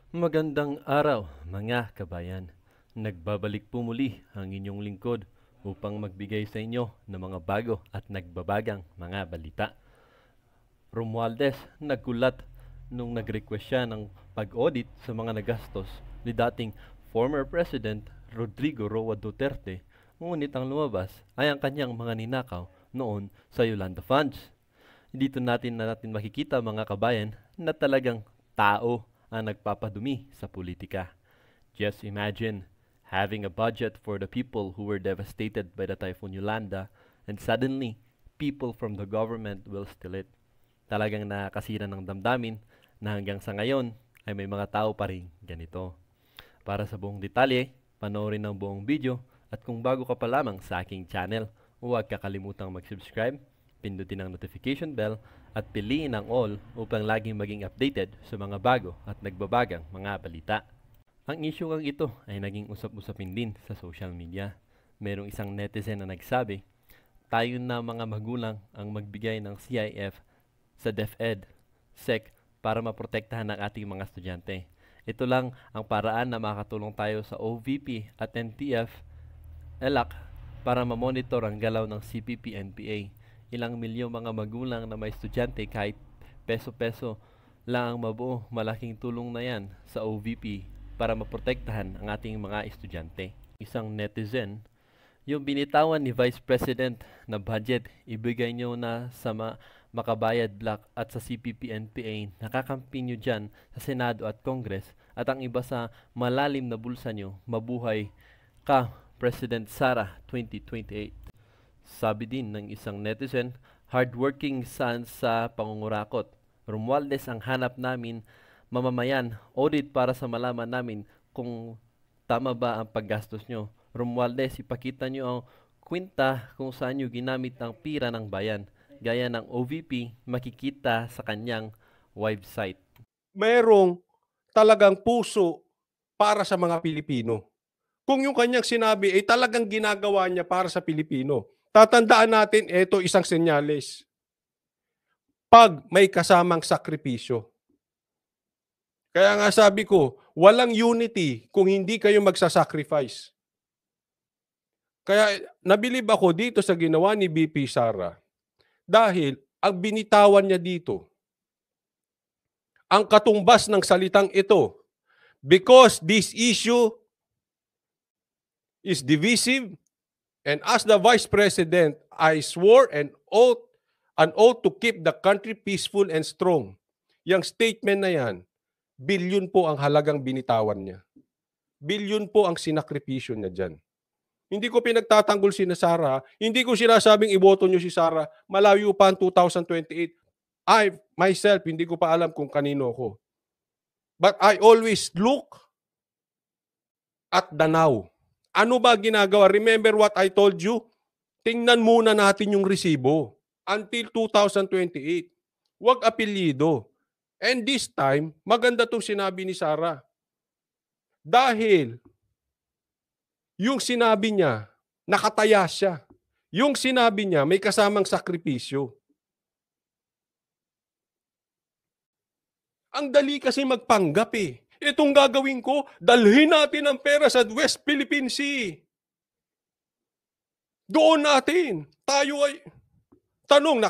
Magandang araw, mga kabayan. Nagbabalik po muli ang inyong lingkod upang magbigay sa inyo ng mga bago at nagbabagang mga balita. Romualdez nagkulat nung nag-request siya ng pag-audit sa mga nagastos ni dating former President Rodrigo Roa Duterte, ngunit ang lumabas ay ang kanyang mga ninakaw noon sa Yolanda Funds. Dito natin makikita, mga kabayan, na talagang tao ang nagpapadumi sa politika. Just imagine having a budget for the people who were devastated by the Typhoon Yolanda, and suddenly people from the government will steal it. Talagang nakakasira ng damdamin na hanggang sa ngayon ay may mga tao pa rin ganito. Para sa buong detalye, panoorin ang buong video, at kung bago ka pa lamang sa aking channel, huwag kakalimutang mag-subscribe, pindutin ang notification bell at piliin ang all upang laging maging updated sa mga bago at nagbabagang mga balita. Ang issue ang ito ay naging usap-usapin din sa social media. Merong isang netizen na nagsabi, tayo na mga magulang ang magbigay ng CIF sa DepEd, SEC para maprotektahan ang ating mga estudyante. Ito lang ang paraan na makatulong tayo sa OVP at NTF, ELAC para mamonitor ang galaw ng CPP-NPA. Ilang milyong mga magulang na may estudyante, kahit peso-peso lang ang mabuo, malaking tulong na yan sa OVP para maprotektahan ang ating mga estudyante. Isang netizen, yung binitawan ni Vice President na budget, ibigay nyo na sa Makabayad Black at sa CPP-NPA, nakakampi nyo dyan sa Senado at Congress, at ang iba sa malalim na bulsa nyo, mabuhay ka, President Sara 2028. Sabi din ng isang netizen, hardworking son sa pangungurakot. Romualdez ang hanap namin, mamamayan, audit para sa malaman namin kung tama ba ang paggastos nyo. Romualdez, ipakita nyo ang kwenta kung saan nyo ginamit ang pira ng bayan. Gaya ng OVP, makikita sa kanyang website. Merong talagang puso para sa mga Pilipino. Kung yung kanyang sinabi ay talagang ginagawa niya para sa Pilipino, tatandaan natin, ito isang senyales. Pag may kasamang sakripisyo. Kaya nga sabi ko, walang unity kung hindi kayo magsasacrifice. Kaya nabilib ako dito sa ginawa ni BP Sara dahil ang binitawan niya dito, ang katumbas ng salitang ito, because this issue is divisive, and as the Vice President, I swore an oath to keep the country peaceful and strong. Yang statement na yan, bilyon po ang halagang binitawan niya. Bilyon po ang sinakripisyo niya dyan. Hindi ko pinagtatanggol si Sara, hindi ko sinasabing iboto niyo si Sara, malayo pa ang 2028. I, myself, hindi ko pa alam kung kanino ko. But I always look at the now. Ano ba ginagawa? Remember what I told you? Tingnan muna natin yung resibo until 2028. Huwag apelyido. And this time, maganda itong sinabi ni Sara. Dahil yung sinabi niya, nakataya siya. Yung sinabi niya, may kasamang sakripisyo. Ang dali kasi magpanggap eh. Itong gagawin ko, dalhin natin ang pera sa West Philippine Sea. Doon natin. Tayo ay... Tanong,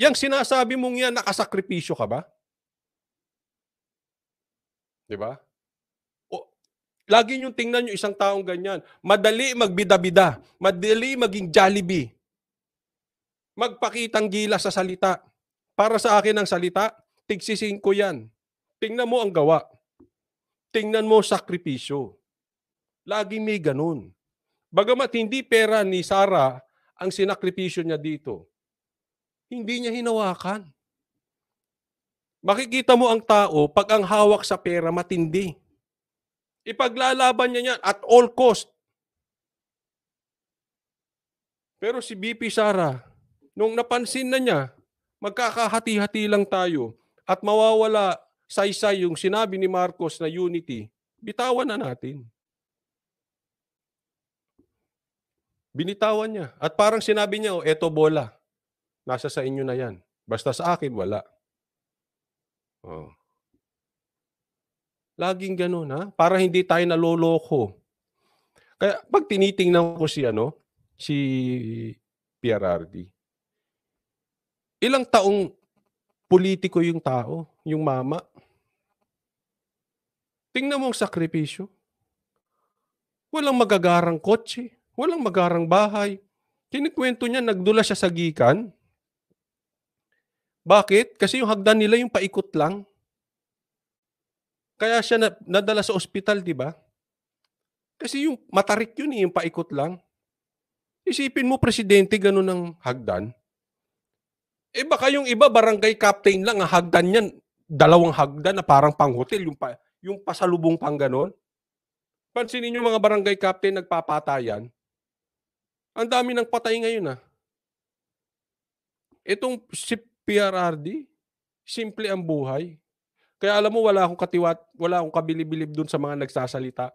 yung sinasabi mong yan, nakasakripisyo ka ba? Diba? Lagi nyo tingnan nyo isang taong ganyan. Madali magbida-bida. Madali maging Jollibee. Magpakitang gila sa salita. Para sa akin ang salita, tigsisin ko yan. Tingnan mo ang gawa. Tingnan mo sakripisyo. Lagi may ganun. Bagamat hindi pera ni Sara ang sinakripisyo niya dito, hindi niya hinawakan. Makikita mo ang tao pag ang hawak sa pera matindi. Ipaglalaban niya yan at all cost. Pero si BP Sara, nung napansin na niya, magkakahati-hati lang tayo at mawawala saysay yung sinabi ni Marcos na unity, bitawan na natin. Binitawan niya. At parang sinabi niya, oh, eto bola. Nasa sa inyo na yan. Basta sa akin, wala. Oh. Laging gano'n, ha? Para hindi tayo naloloko. Kaya 'pag tinitingnan ko si PRRD, ilang taong politiko yung tao, yung mama. Tingnan mo ang sakripisyo. Walang magagarang kotse, walang magarang bahay. Kinukuwento niya nagdula siya sa gikan. Bakit? Kasi yung hagdan nila yung paikot lang. Kaya siya nadala sa ospital, 'di ba? Kasi yung matarik yun, yung paikot lang. Isipin mo presidente gano'n ang hagdan. Eh, baka yung iba barangay captain lang, ang hagdan niyan 2 hagdan na parang pang-hotel, yung pasalubong pang gano'n. Pansinin niyo mga barangay captain nagpapatayan. Ang dami ng patay ngayon, Itong si PRRD, simple ang buhay. Kaya alam mo wala akong kabili-bilib dun sa mga nagsasalita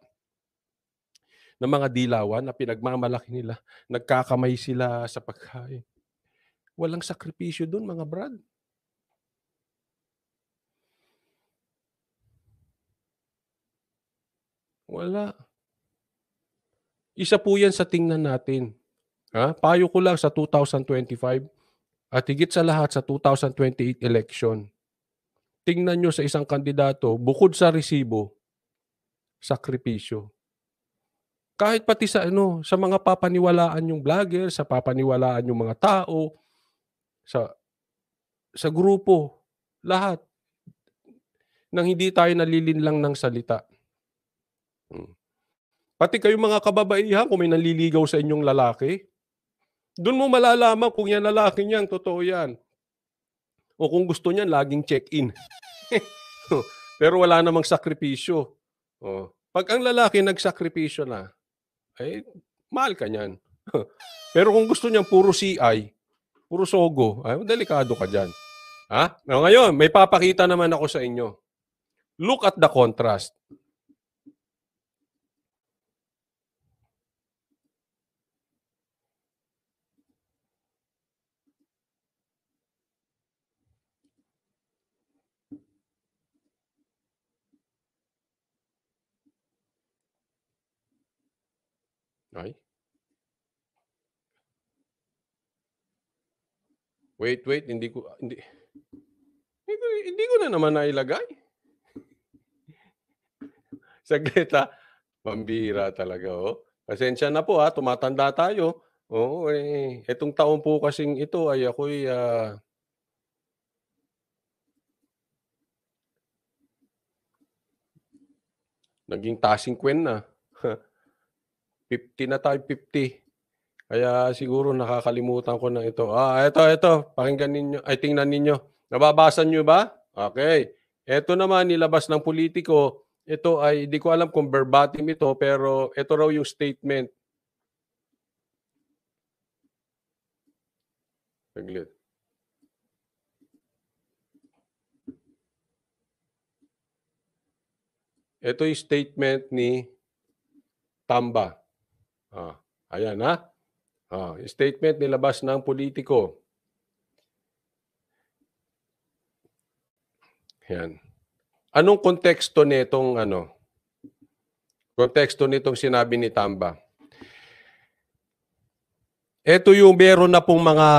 ng mga dilawan na pinagmamalaki nila. Nagkakamay sila sa pagkain. Walang sakripisyo dun, mga brad. Wala. Isa po yan sa tingnan natin. Payo ko lang sa 2025 at higit sa lahat sa 2028 election. Tingnan nyo sa isang kandidato, bukod sa resibo, sakripisyo. Kahit pati sa mga papaniwalaan yung vlogger, sa papaniwalaan yung mga tao, sa grupo, lahat. Nang hindi tayo nalilinlang ng salita. Pati kayong mga kababaihan, kung may nanliligaw sa inyong lalaki, doon mo malalaman kung yan lalaki niyan, totoo yan. O kung gusto niyan, laging check-in. Pero wala namang sakripisyo. Pag ang lalaki nagsakripisyo na, ay mahal ka niyan. Pero kung gusto niyan puro CI, puro sogo, ay delikado ka diyan. Ngayon, may papakita naman ako sa inyo. Look at the contrast. Ay. Wait, hindi ko na naman nailagay. Saglit, pambihira talaga, Pasensya na po, tumatanda tayo. Oo, itong taon po kasing ito ay ako'y naging tasingkwen na. 50 na tayo, 50. Kaya siguro nakakalimutan ko na ito. Ito. Pakinggan ninyo. Ay, tingnan ninyo. Nababasa nyo ba? Okay. Ito naman, nilabas ng politiko. Ito ay, di ko alam kung verbatim ito, pero ito raw yung statement. Saglit. Ito yung statement ni Tamba. Ayan, statement nilabas ng politiko. Yan. Anong konteksto nitong konteksto nitong sinabi ni Tamba? Ito yung meron na pong mga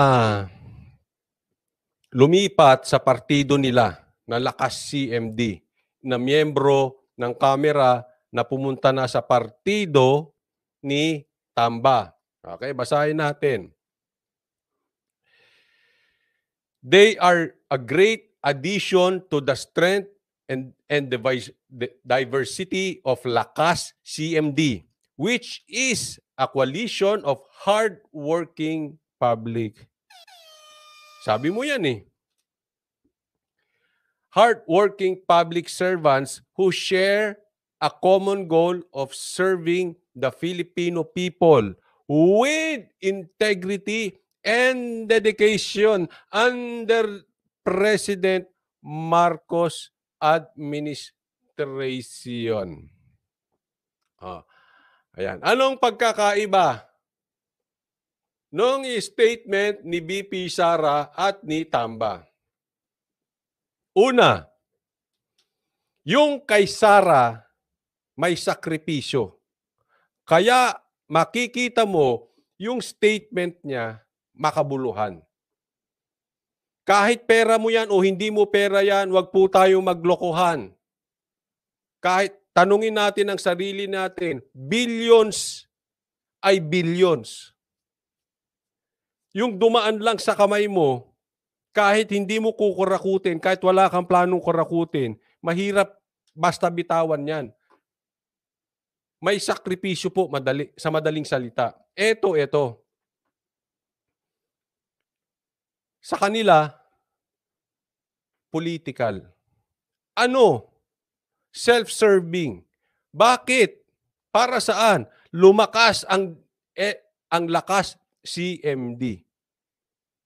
lumipat sa partido nila na Lakas CMD na miyembro ng Kamara na pumunta na sa partido ni Tamba. Okay, basahin natin. They are a great addition to the strength and the diversity of Lakas CMD, which is a coalition of hard-working public. Sabi mo yan hard-working public servants who share a common goal of serving the Filipino people with integrity and dedication under President Marcos administration. Ayan. Anong pagkakaiba nung statement ni BP Sara at ni Tamba? Una, Yung kay Sara, may sakripisyo. Kaya makikita mo yung statement niya makabuluhan. Kahit pera mo yan o hindi mo pera yan, wag po tayong maglokohan. Kahit tanungin natin ang sarili natin, billions ay billions. Yung dumaan lang sa kamay mo, kahit hindi mo kukurakutin, kahit wala kang planong kurakutin, mahirap basta bitawan yan. May sakripisyo po sa madaling salita. Ito. Sa kanila, political. Ano? Self-serving. Bakit? Para saan? Lumakas ang lakas CMD.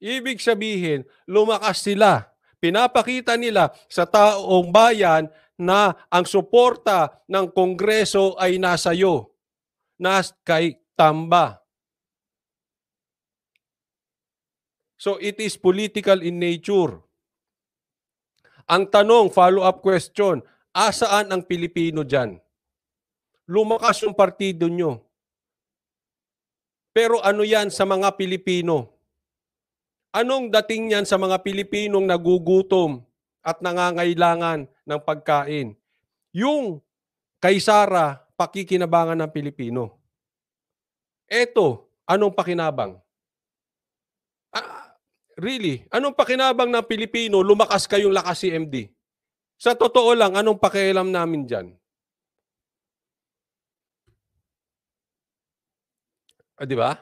Ibig sabihin, lumakas sila. Pinapakita nila sa taong bayan na ang suporta ng Kongreso ay nasa iyo, kay Tamba. So it is political in nature. Ang tanong, follow-up question, asaan ang Pilipino dyan? Lumakas yung partido nyo. Pero ano yan sa mga Pilipino? Anong dating yan sa mga Pilipinong nagugutom at nangangailangan ng pagkain? Yung kay Sara, pakikinabangan ng Pilipino. Eto, anong pakinabang? Really? Anong pakinabang ng Pilipino? Lumakas kayong lakas CMD. Sa totoo lang, anong pakialam namin dyan? Di ba?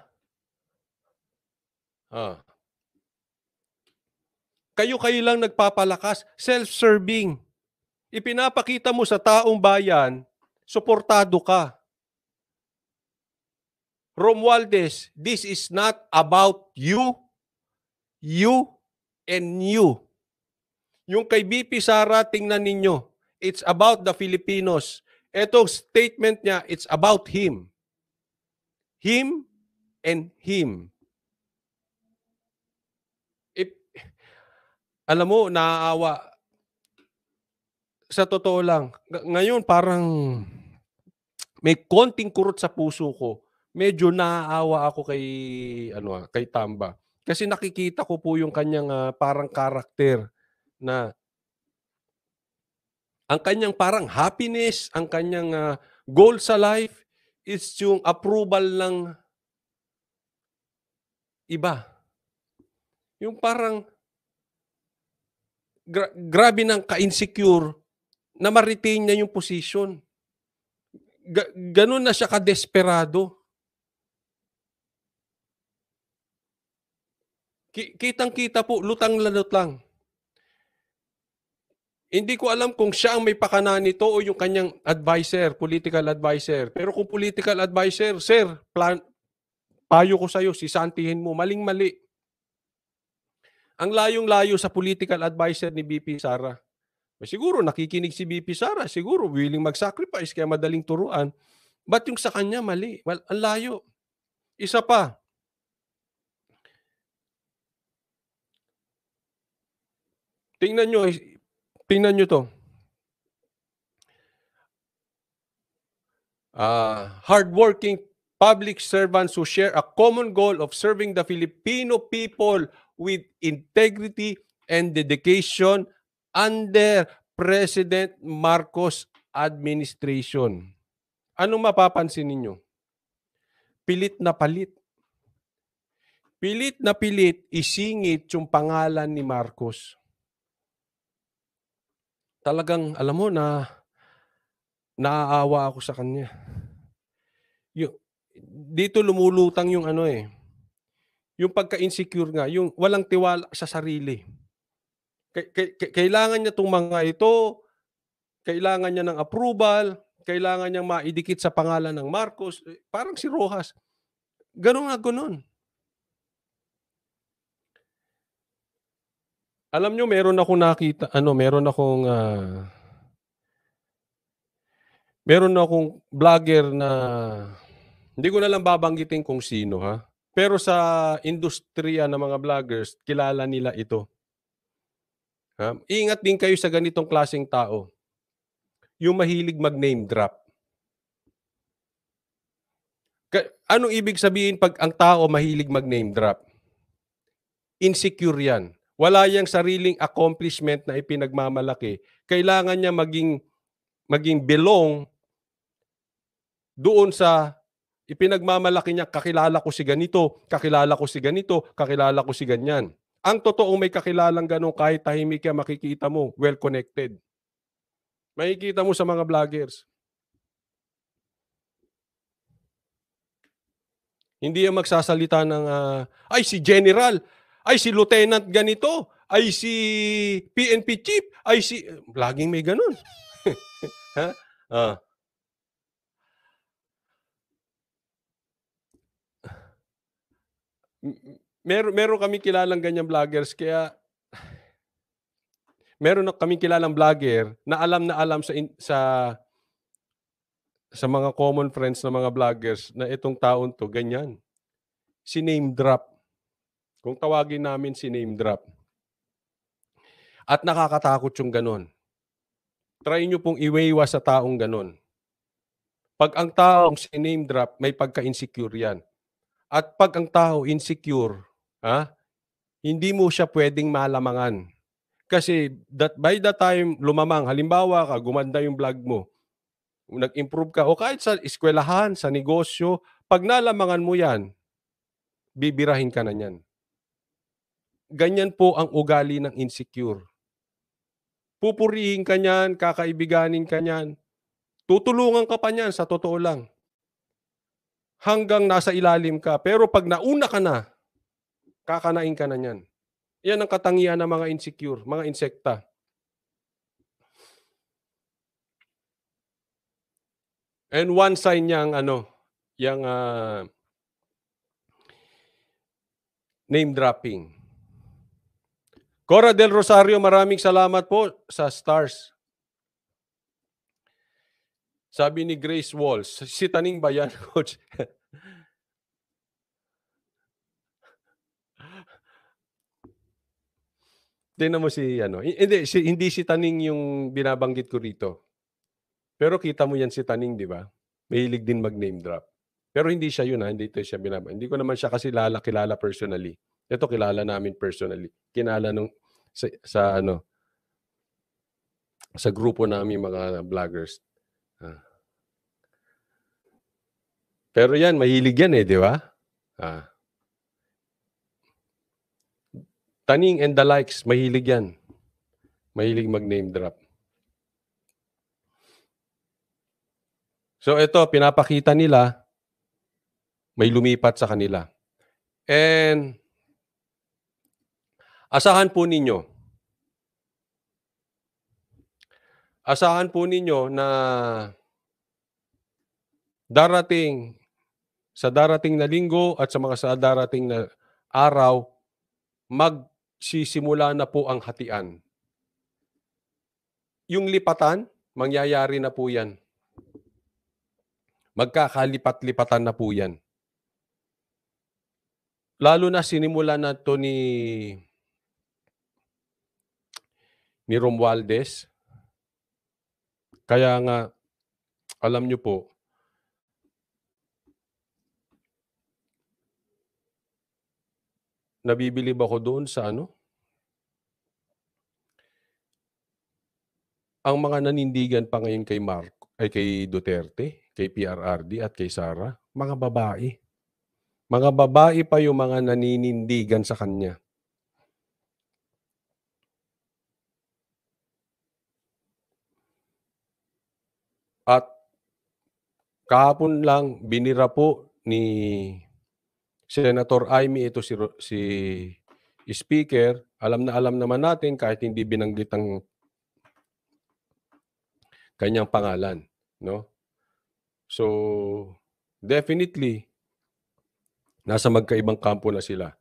Kayo lang nagpapalakas, self-serving. Ipinapakita mo sa taong bayan, suportado ka. Romualdez, this is not about you, and you. Yung kay BP Sara, tingnan ninyo. It's about the Filipinos. Etong statement niya, it's about him. Him and him. Alam mo, naaawa. Sa totoo lang, ngayon parang may konting kurot sa puso ko. Medyo naaawa ako kay Tamba. Kasi nakikita ko po yung kanyang parang karakter na ang kanyang parang happiness, ang kanyang goal sa life is yung approval ng iba. Yung parang grabe ng ka-insecure na ma-retain niya yung position. Ganun na siya ka-desperado. Kitang-kita po, lutang-lalot lang. Hindi ko alam kung siya ang may pakana nito o yung kanyang advisor, political advisor. Pero kung political advisor, sir, payo ko sa'yo, sisantihin mo, maling-mali. Ang layong-layo sa political advisor ni BP Sara. Siguro nakikinig si BP Sara, siguro willing mag-sacrifice kaya madaling turuan. But yung sa kanya, mali. Well, ang layo. Isa pa. Tingnan nyo to. Hardworking public servants who share a common goal of serving the Filipino people with integrity and dedication under President Marcos administration. Anong mapapansin ninyo? Pilit na palit. Pilit na pilit isingit yung pangalan ni Marcos. Talagang, alam mo na, naaawa ako sa kanya. Dito lumulutang yung yung pagka-insecure nga, yung walang tiwala sa sarili. Kailangan niya itong mga ito, kailangan niya ng approval, kailangan niyang maidikit sa pangalan ng Marcos. Parang si Rojas. Ganun nga, ganun. Alam nyo, meron akong nakita, meron akong vlogger na, hindi ko na lang babanggitin kung sino ha. Pero sa industriya ng mga vloggers, kilala nila ito. Ingat din kayo sa ganitong klaseng tao. yung mahilig mag-name drop. Anong ibig sabihin pag ang tao mahilig mag-name drop? Insecure yan. Wala yang sariling accomplishment na ipinagmamalaki. Kailangan niya maging belong doon sa ipinagmamalaki niya, kakilala ko si ganito, kakilala ko si ganito, kakilala ko si ganyan. Ang totoong may kakilalang ganun, kahit tahimik ka, makikita mo, well-connected. Makikita mo sa mga vloggers. Hindi yung magsasalita ng, ay si General, ay si Lieutenant ganito, ay si PNP Chief, ay si... Laging may ganun. Ha? Meron kami kilalang ganyang vloggers, kaya meron na kaming kilalang vlogger na alam sa mga common friends na mga vloggers na itong taon to, ganyan. Si name drop. Kung tawagin namin si name drop. At nakakatakot yung ganon. Try nyo pong iwiwas sa taong ganon. Pag ang taong si name drop, may pagka-insecure yan. At pag ang tao insecure, hindi mo siya pwedeng malamangan. Kasi by the time lumamang, halimbawa ka, gumanda yung vlog mo, nag-improve ka, o kahit sa eskwelahan, sa negosyo, pag nalamangan mo yan, bibirahin ka na yan. Ganyan po ang ugali ng insecure. Pupurihin ka niyan, kakaibiganin ka niyan, tutulungan ka pa niyan, sa totoo lang. Hanggang nasa ilalim ka. Pero pag nauna ka na, kakanain ka na niyan. Yan ang katangian ng mga insecure, mga insekta. And one sign niyang yung name dropping. Cora Del Rosario, maraming salamat po sa stars. Sabi ni Grace Walls, si Taning ba yan, Coach? Tingnan mo si hindi si Taning yung binabanggit ko rito. Pero kita mo yan si Taning, di ba? Mahilig din mag-name drop. Pero hindi siya yun, hindi ito siya binabanggit. Hindi ko naman siya kasi kilala personally. Ito kilala namin personally. Kinala nung sa grupo namin mga vloggers. Pero yan, mahilig yan di ba? Taning and the likes, mahilig yan. Mahilig mag-name drop. So ito, pinapakita nila, may lumipat sa kanila. And asahan po ninyo na sa darating na linggo at sa darating na araw, magsisimula na po ang hatian. Yung lipatan, mangyayari na po yan. Magkakalipat-lipatan na po yan. Lalo na sinimula na to ni Romualdez. Kaya nga, alam nyo po, nabibilib ako doon sa ang mga nanindigan pa ngayon kay Duterte, kay PRRD at kay Sara, mga babae. Mga babae pa yung mga naninindigan sa kanya. At kahapon lang, binira po ni Senator Amy ito si Speaker. Alam naman natin kahit hindi binanggit ang kanyang pangalan, no? So, definitely, nasa magkaibang kampo na sila.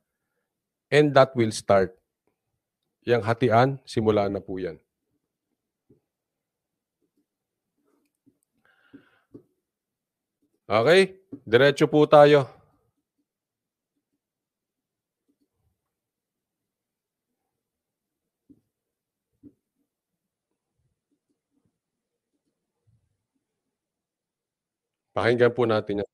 And that will start. Yang hatian, simula na po yan. Okay? Diretso po tayo. Pakinggan po natin yan.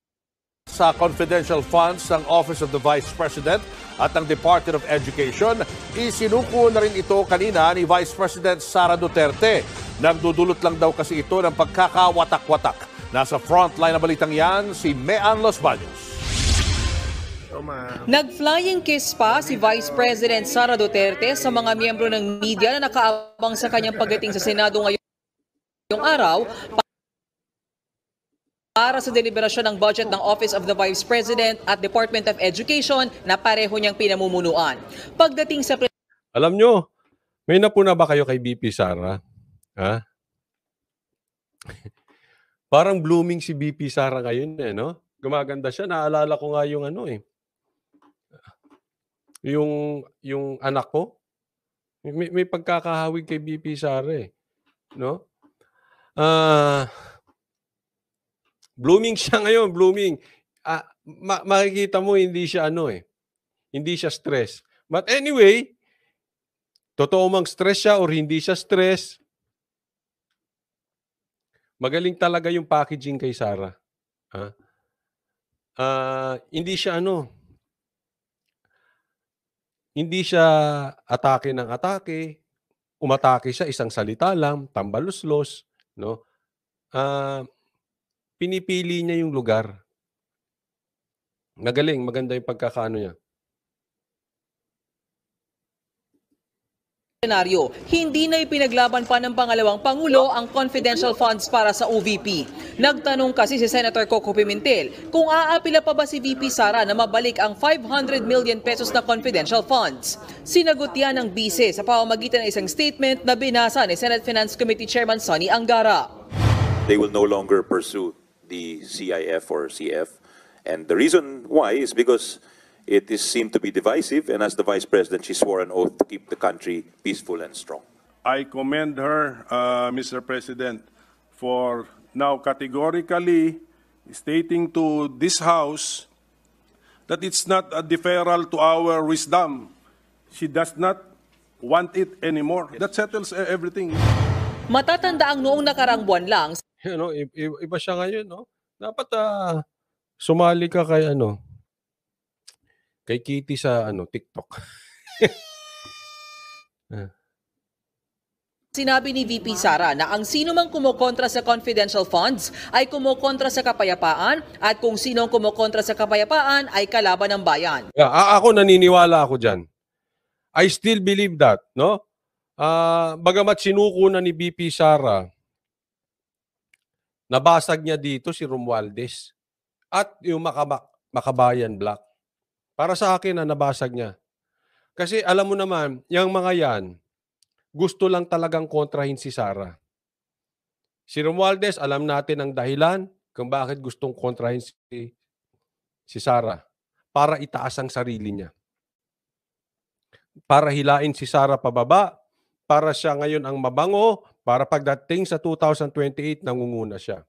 Sa confidential funds ng Office of the Vice President at ng Department of Education, isinuko na rin ito kanina ni Vice President Sara Duterte. Nagdudulot lang daw kasi ito ng pagkakawatak-watak. Nasa frontline na balitang yan, si Mean Los Baños. Nag-flying kiss pa si Vice President Sara Duterte sa mga miyembro ng media na nakaabang sa kanyang pagdating sa Senado ngayong araw para sa deliberasyon ng budget ng Office of the Vice President at Department of Education na pareho niyang pinamumunuan. Pagdating sa Alam nyo, may napuna ba kayo kay BP Sara? Ha? Parang blooming si BP Sara ngayon no? Gumaganda siya. Naalala ko nga yung yung anak ko. May pagkakahawig kay BP Sara no? Blooming siya ngayon, blooming. Makikita mo hindi siya hindi siya stress. But anyway, totoo mang stress siya or hindi siya stress, magaling talaga yung packaging kay Sara. Hindi siya hindi siya atake ng atake, umatake siya isang salita lang, tambaluslos, no? Pinipili niya yung lugar. Magaling, maganda yung pagkakaano niya. Hindi na ipinaglaban pa ng pangalawang Pangulo ang confidential funds para sa OVP. Nagtanong kasi si Senator Coco Pimentel kung aapila pa ba si VP Sara na mabalik ang 500 million pesos na confidential funds. Sinagot yan ng bise sa pamamagitan ng isang statement na binasa ni Senate Finance Committee Chairman Sonny Angara. They will no longer pursue the CIF or CF. And the reason why is because it is seen to be divisive, and as the Vice President, she swore an oath to keep the country peaceful and strong. I commend her, Mr. President, for now categorically stating to this House that it's not a deferral to our wisdom. She does not want it anymore. That settles everything. Matatanda ang noong nakarang buwan lang. Iba siya ngayon, no? Dapat sumali ka kay kay Kitty sa TikTok. Sinabi ni VP Sara na ang sino mang kumokontra sa confidential funds ay kumokontra sa kapayapaan at kung sino ang kumokontra sa kapayapaan ay kalaban ng bayan. Ako naniniwala ako diyan. I still believe that, no? Bagamat sinuko na ni VP Sara, nabasag niya dito si Romualdez at yung Makabayan Black. Para sa akin nabasag niya. Kasi alam mo naman, yung mga yan, gusto lang talagang kontrahin si Sara. Si Romualdez, alam natin ang dahilan kung bakit gustong kontrahin si Sara. Para itaas ang sarili niya. Para hilain si Sara pababa, para siya ngayon ang mabango, para pagdating sa 2028, nangunguna siya.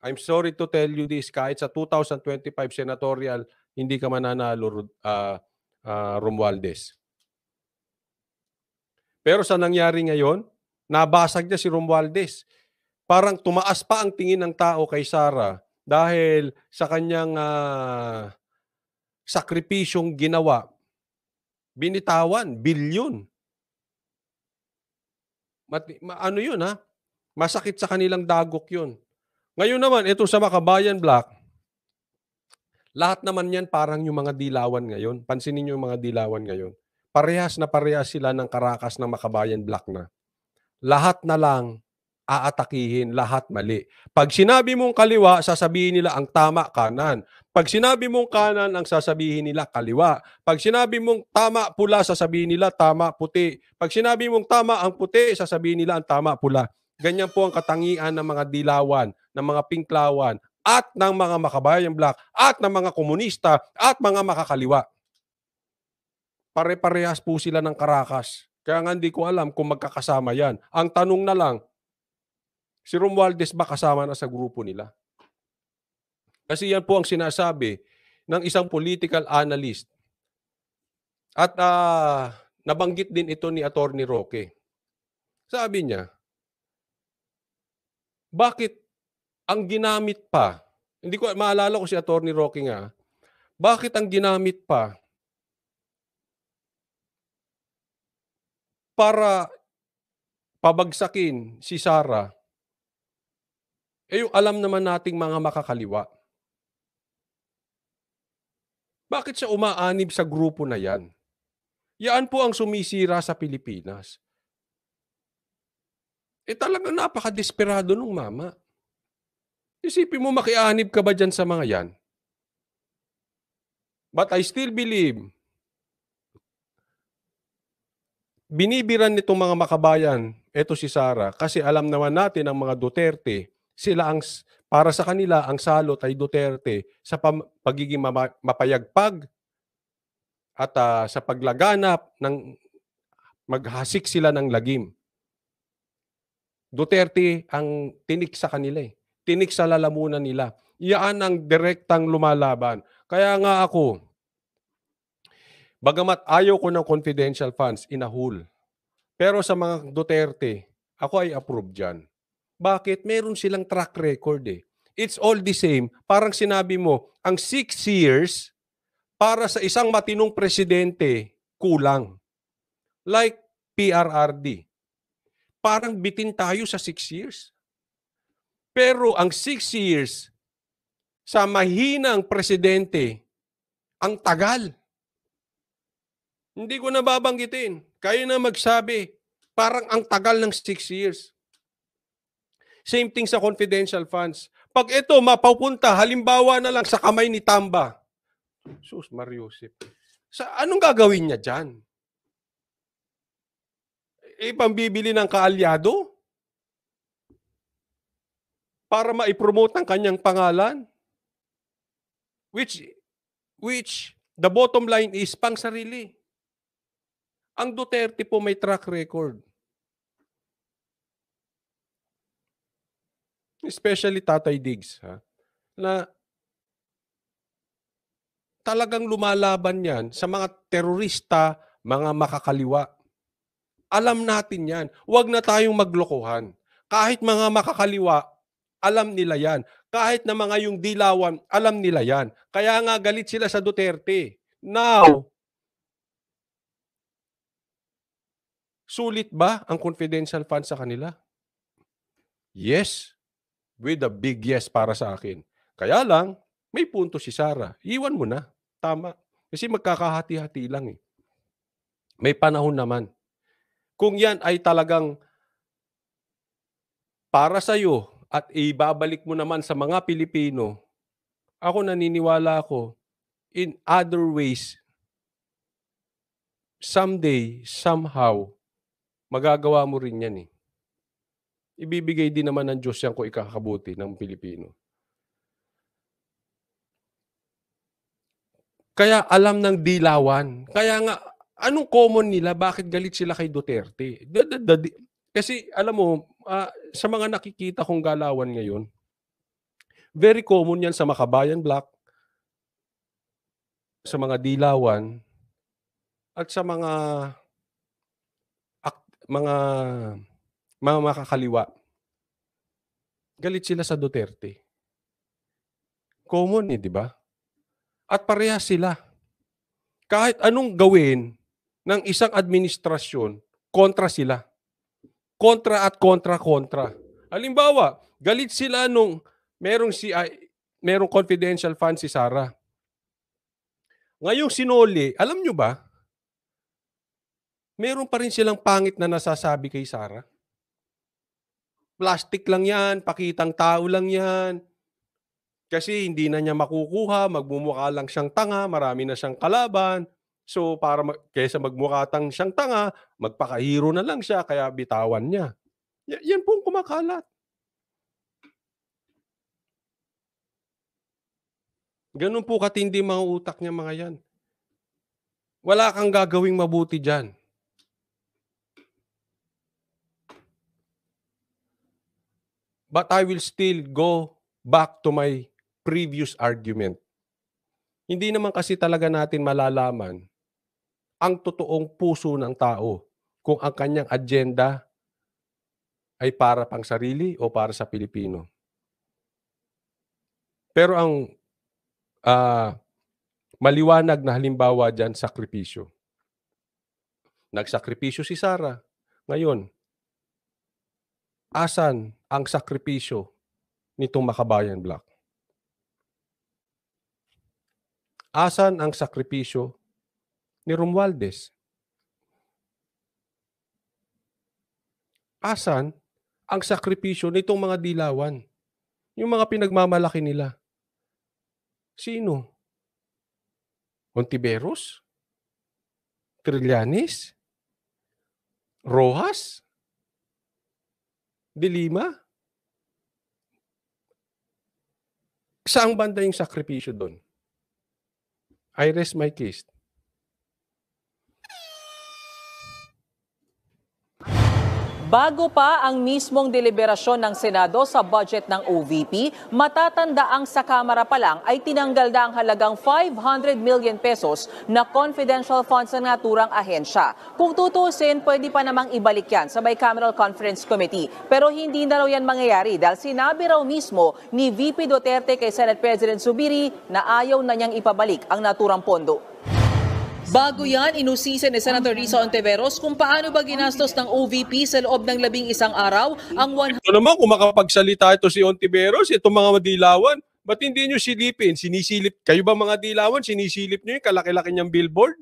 I'm sorry to tell you this, kahit sa 2025 senatorial, hindi ka mananalo, Romualdez. Pero sa nangyari ngayon, nabasag niya si Romualdez. Parang tumaas pa ang tingin ng tao kay Sara dahil sa kanyang sakripisyong ginawa. Binitawan, bilyon. Yun masakit sa kanilang dagok yun. Ngayon naman, ito sa Makabayan Black, lahat naman yan parang yung mga dilawan ngayon. Pansinin nyo yung mga dilawan ngayon. Parehas na parehas sila ng karakas ng Makabayan Black na. Lahat na lang aatakihin, lahat mali. Pag sinabi mong kaliwa, sasabihin nila ang tama, kanan. Pag sinabi mong kanan, ang sasabihin nila kaliwa. Pag sinabi mong tama, pula, sasabihin nila tama, puti. Pag sinabi mong tama, ang puti, sasabihin nila ang tama, pula. Ganyan po ang katangian ng mga dilawan, ng mga pinklawan, at ng mga Makabayan Black, at ng mga komunista, at mga makakaliwa. Pare-parehas po sila ng karakas. Kaya nga hindi ko alam kung magkakasama yan. Ang tanong na lang, si Romualdez ba kasama na sa grupo nila? Kasi yan po ang sinasabi ng isang political analyst. At nabanggit din ito ni Attorney Roque. Sabi niya, bakit ang ginamit pa Hindi ko maalala ko si Attorney Roque nga, bakit ang ginamit pa para pabagsakin si Sara, yung alam naman nating mga makakaliwa. Bakit siya umaanib sa grupo na yan? Yan po ang sumisira sa Pilipinas. Talagang napaka-desperado nung mama. Isipin mo, makianib ka ba dyan sa mga yan? But I still believe, binibiran nitong mga makabayan, eto si Sara, kasi alam naman natin ang mga Duterte, sila ang, para sa kanila, ang salot ay Duterte sa pagiging mapayagpag at sa paglaganap ng maghasik sila ng lagim. Duterte ang tinik sa kanila eh. Tinik sa lalamunan nila. Iyan ang direktang lumalaban. Kaya nga ako, bagamat ayaw ko ng confidential funds, inahul. Pero sa mga Duterte, ako ay approve dyan. Bakit? Meron silang track record eh. It's all the same. Parang sinabi mo, ang 6 years para sa isang matinong presidente, kulang. Like PRRD. Parang bitin tayo sa 6 years. Pero ang 6 years sa mahinang presidente, ang tagal. Hindi ko na babanggitin. Kayo na magsabi, parang ang tagal ng 6 years. Same thing sa confidential funds. Pag ito mapapunta, halimbawa na lang sa kamay ni Tamba. Sus, Mariusip. Anong gagawin niya dyan? Pambibili ng kaalyado? Para maipromote ang kanyang pangalan? Which the bottom line is pang sarili. Ang Duterte po may track record. Especially Tatay Diggs, na talagang lumalaban yan sa mga terorista, mga makakaliwa. Alam natin yan. Huwag na tayong maglokohan. Kahit mga makakaliwa, alam nila yan. Kahit na mga yung dilawan, alam nila yan. Kaya nga galit sila sa Duterte. Now, sulit ba ang confidential fund sa kanila? Yes. With a big yes para sa akin. Kaya lang, may punto si Sara. Iwan mo na. Tama. Kasi magkakahati-hati lang eh. May panahon naman. Kung yan ay talagang para sa'yo at ibabalik mo naman sa mga Pilipino, ako naniniwala ako, in other ways, someday, somehow, magagawa mo rin yan eh. Ibibigay din naman ng Diyos yan kung ikakabuti ng Pilipino. Kaya alam ng dilawan. Kaya nga, anong common nila? Bakit galit sila kay Duterte? Kasi alam mo, sa mga nakikita kong galawan ngayon, very common yan sa Makabayan Black, sa mga dilawan, at sa mga makakaliwa. Galit sila sa Duterte. Common eh, di ba? At parehas sila. Kahit anong gawin ng isang administrasyon, kontra sila. Kontra at kontra-kontra. Halimbawa, galit sila nung merong confidential fund si Sara. Ngayong sinoli, alam nyo ba, meron pa rin silang pangit na nasasabi kay Sara. Plastic lang yan, pakitang tao lang yan. Kasi hindi na niya makukuha, magmumukha lang siyang tanga, marami na siyang kalaban. So, kaysa magmukha siyang tanga, magpakahiro na lang siya, kaya bitawan niya. Yan pong kumakalat. Ganun po katindi mga utak niya mga yan. Wala kang gagawing mabuti dyan. But I will still go back to my previous argument. Hindi naman kasi talaga natin malalaman ang totoong puso ng tao kung ang kanyang agenda ay para pang sarili o para sa Pilipino. Pero ang maliwanag na halimbawa dyan, sakripisyo. Nagsakripisyo si Sara. Ngayon, asan ang sakripisyo nitong Makabayan Black? Asan ang sakripisyo ni Romualdez? Asan ang sakripisyo nitong mga dilawan? Yung mga pinagmamalaki nila. Sino? Ontiveros? Trillanes? Rojas? De Lima? Saang banda yung sakripisyo doon? I rest my case. Bago pa ang mismong deliberasyon ng Senado sa budget ng OVP, matatandaang sa Kamara pa lang ay tinanggal na ang halagang 500 million pesos na confidential funds ng naturang ahensya. Kung tutusin, pwede pa namang ibalik yan sa Bicameral Conference Committee. Pero hindi na raw yan mangyayari dahil sinabi raw mismo ni VP Duterte kay Senate President Zubiri na ayaw na niyang ipabalik ang naturang pondo. Bago yan, inusisa ni Senator Risa Ontiveros kung paano ba ginastos ng OVP sa loob ng 11 araw ang Ito naman, kung makapagsalita ito si Ontiveros, itong mga dilawan, ba't hindi nyo silipin? Sinisilip, kayo ba mga dilawan, sinisilip nyo yung kalaki-laki niyang billboard?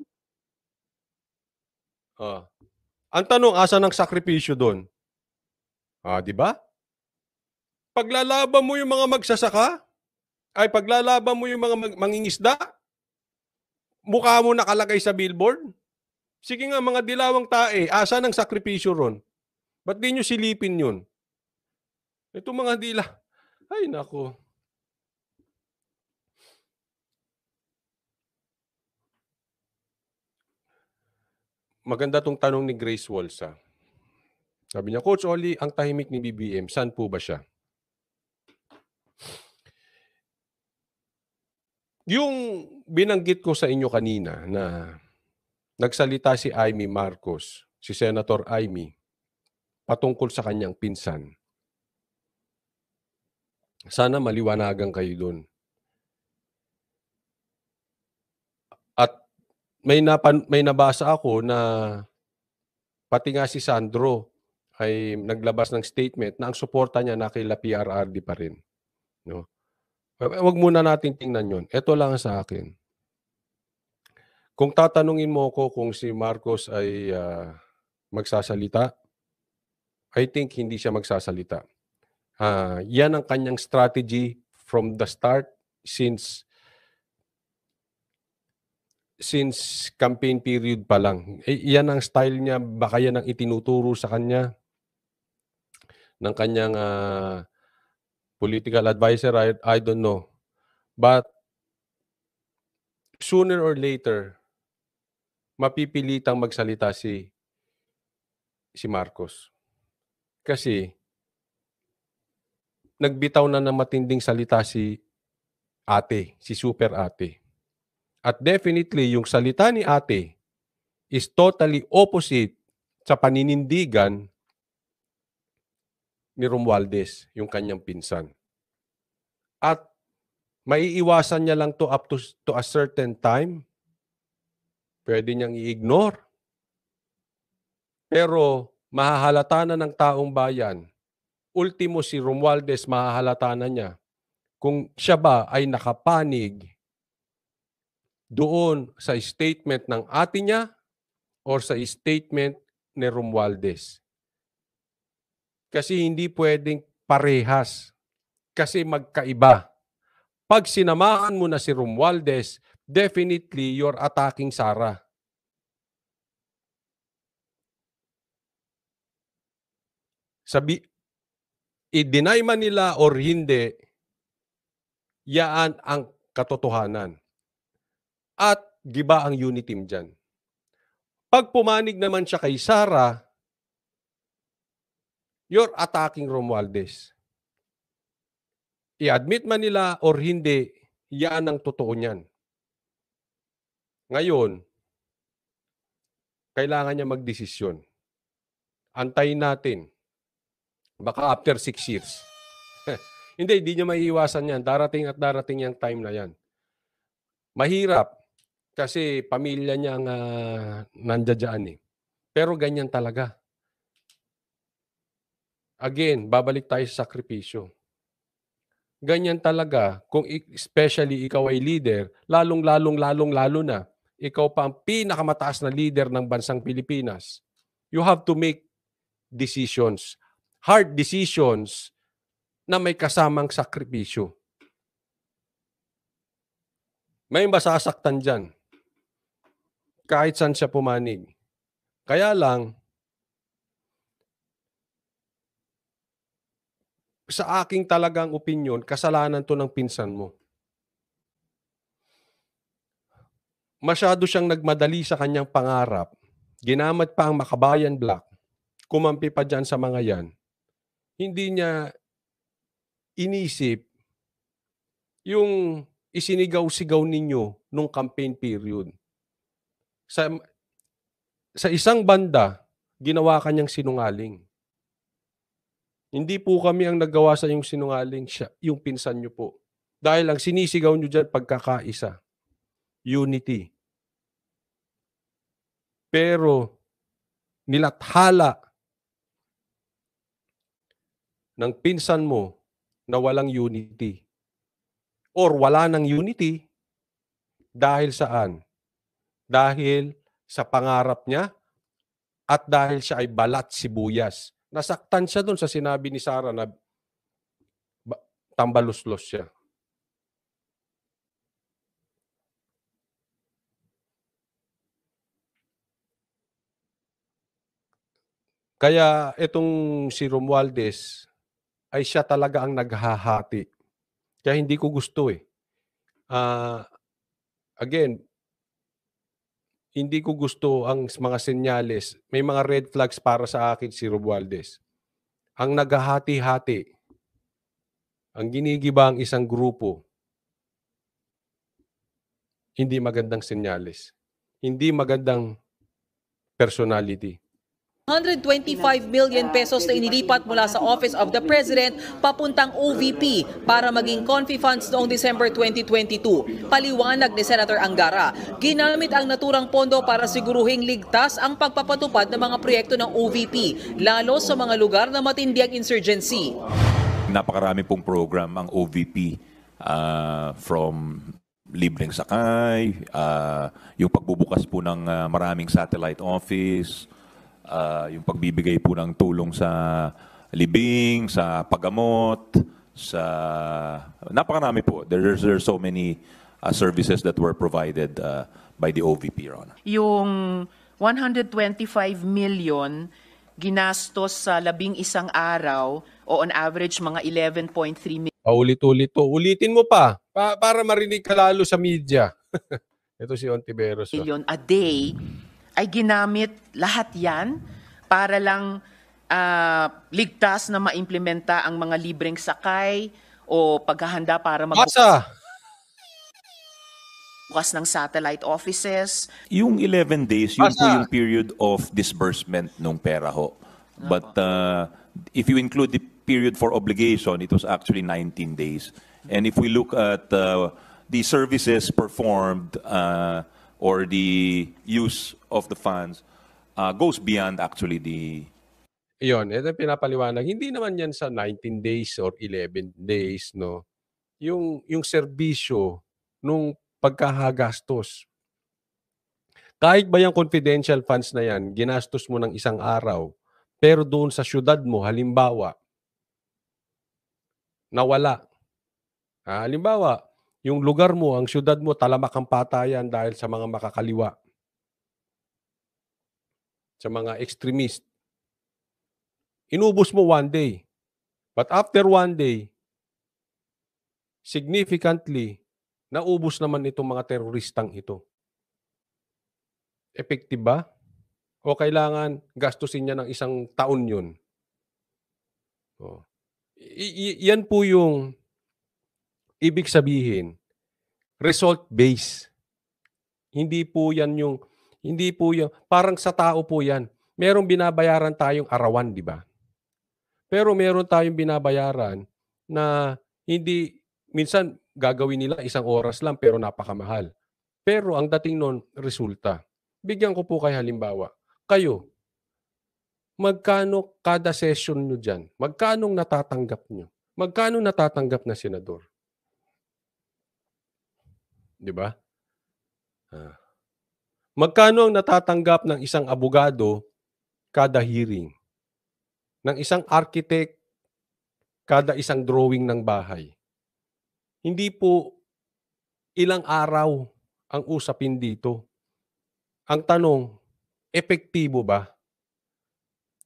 Ang tanong, asan ang sakripisyo doon? Di ba? Paglalaban mo yung mga magsasaka, ay paglalaban mo yung mga mangingisda, mukha mo nakalagay sa billboard? Sige nga, mga dilawang tae, asan ang sakripisyo ron? Ba't di nyo silipin yun? Ito mga dila. Ay, nako. Maganda tong tanong ni Grace Walsa. Sabi niya, Coach Oli, ang tahimik ni BBM, saan po ba siya? Yung binanggit ko sa inyo kanina na nagsalita si Amy Marcos, si Senator Amy, patungkol sa kanyang pinsan. Sana maliwanagan kayo doon. At may nabasa ako na pati nga si Sandro ay naglabas ng statement na ang suporta niya na kay PRRD pa rin. No? Huwag muna natin tingnan yon. Ito lang sa akin. Kung tatanungin mo ko kung si Marcos ay magsasalita, I think hindi siya magsasalita. Yan ang kanyang strategy from the start since campaign period pa lang. Yan ang style niya, baka yan ang itinuturo sa kanya ng kanyang political advisor, I don't know. But sooner or later, mapipilitang magsalita si Marcos. Kasi nagbitaw na ng matinding salita si ate, si super ate. At definitely, yung salita ni ate is totally opposite sa paninindigan ni Romualdez, yung kanyang pinsan. At maiiwasan niya lang to up to a certain time. Pwede niyang i-ignore. Pero mahahalata na ng taong bayan. Ultimo si Romualdez, mahahalata na niya kung siya ba ay nakapanig doon sa statement ng ate niya or sa statement ni Romualdez. Kasi hindi pwedeng parehas. Kasi magkaiba. Pag sinamahan mo na si Romualdez, definitely you're attacking Sara. I-deny man nila or hindi, yaan ang katotohanan. At giba ang unity team dyan. Pag pumanig naman siya kay Sara, you're attacking Romualdez. I-admit man nila or hindi, yan ang totoo niyan. Ngayon, kailangan niya magdesisyon. Antayin natin. Baka after 6 years. Hindi niya maiiwasan yan. Darating at darating yung time na yan. Mahirap kasi pamilya niya ang nandiyan eh. Pero ganyan talaga. Again, babalik tayo sa sakripisyo. Ganyan talaga kung especially ikaw ay leader, lalo na ikaw pa ang pinakamataas na leader ng bansang Pilipinas. You have to make decisions, hard decisions na may kasamang sakripisyo. May masasaktan dyan. Kahit saan siya pumanig. Kaya lang, sa aking talagang opinion, kasalanan to ng pinsan mo. Masyado siyang nagmadali sa kanyang pangarap. Ginamit pa ang Makabayan Black. Kumampi pa dyan sa mga yan. Hindi niya inisip yung isinigaw-sigaw ninyo nung campaign period. Sa isang banda, ginawa kanyang sinungaling. Hindi po kami ang naggawa sa yung sinungaling, siya, yung pinsan nyo po. Dahil ang sinisigaw nyo dyan, pagkakaisa. Unity. Pero, nilathala ng pinsan mo na walang unity. Or wala ng unity dahil saan? Dahil sa pangarap niya at dahil siya ay balat sibuyas. Nasaktan siya doon sa sinabi ni Sara na tambaluslos siya. Kaya itong si Romualdez ay siya talaga ang naghahati. Kaya hindi ko gusto eh. Again, hindi ko gusto ang mga senyales. May mga red flags para sa akin si Romualdez. Ang naghahati-hati, ang ginigiba ang isang grupo, hindi magandang senyales. Hindi magandang personality. 125 million pesos na inilipat mula sa Office of the President papuntang OVP para maging Confi funds noong December 2022. Paliwanag ni Senator Angara, ginamit ang naturang pondo para siguruhing ligtas ang pagpapatupad ng mga proyekto ng OVP, lalo sa mga lugar na matindi ang insurgency. Napakarami pong program ang OVP from libreng sakay, yung pagbubukas po ng maraming satellite office, yung pagbibigay po ng tulong sa libing, sa paggamot, sa napakarami po. There's so many services that were provided by the OVP, Your Honor. Yung 125 million ginastos sa 11 araw o on average mga 11.3 Ulit-ulit to. Ulitin mo pa para marinig ka lalo sa media. Ito si Ontiveros. million a day ay ginamit lahat yan para lang ligtas na maimplementa ang mga libreng sakay o paghahanda para Masa! magbukas ng satellite offices. Yung 11 days, yun po Basta. yung period of disbursement nung pera ho. But if you include the period for obligation, it was actually 19 days. And if we look at the services performed or the use of the funds, goes beyond actually the... Iyon, ito pinapaliwanag. Hindi naman yan sa 19 days or 11 days, no? Yung serbisyo nung pagkahagastos. Kahit ba yung confidential funds na yan, ginastos mo ng isang araw, pero doon sa syudad mo, halimbawa, nawala. Halimbawa, yung lugar mo, ang syudad mo, talamak ang patayan dahil sa mga makakaliwa. Sa mga extremist. Inubos mo one day. But after one day, significantly, naubos naman itong mga teroristang ito. Effective ba? O kailangan gastusin niya ng isang taon yun? Yan po yung ibig sabihin, result-based. Hindi po yan, parang sa tao po yan. Merong binabayaran tayong arawan, di ba? Pero meron tayong binabayaran na Hindi, minsan gagawin nila 1 oras lang pero napakamahal. Pero ang dating nun, resulta. Bigyan ko po kayo halimbawa. Kayo, magkano kada session nyo dyan? Magkano natatanggap nyo? Magkano natatanggap na senador? Di ba? Magkano ang natatanggap ng isang abogado kada hearing? Ng isang architect kada isang drawing ng bahay? Hindi po ilang araw ang usapin dito. Ang tanong, epektibo ba?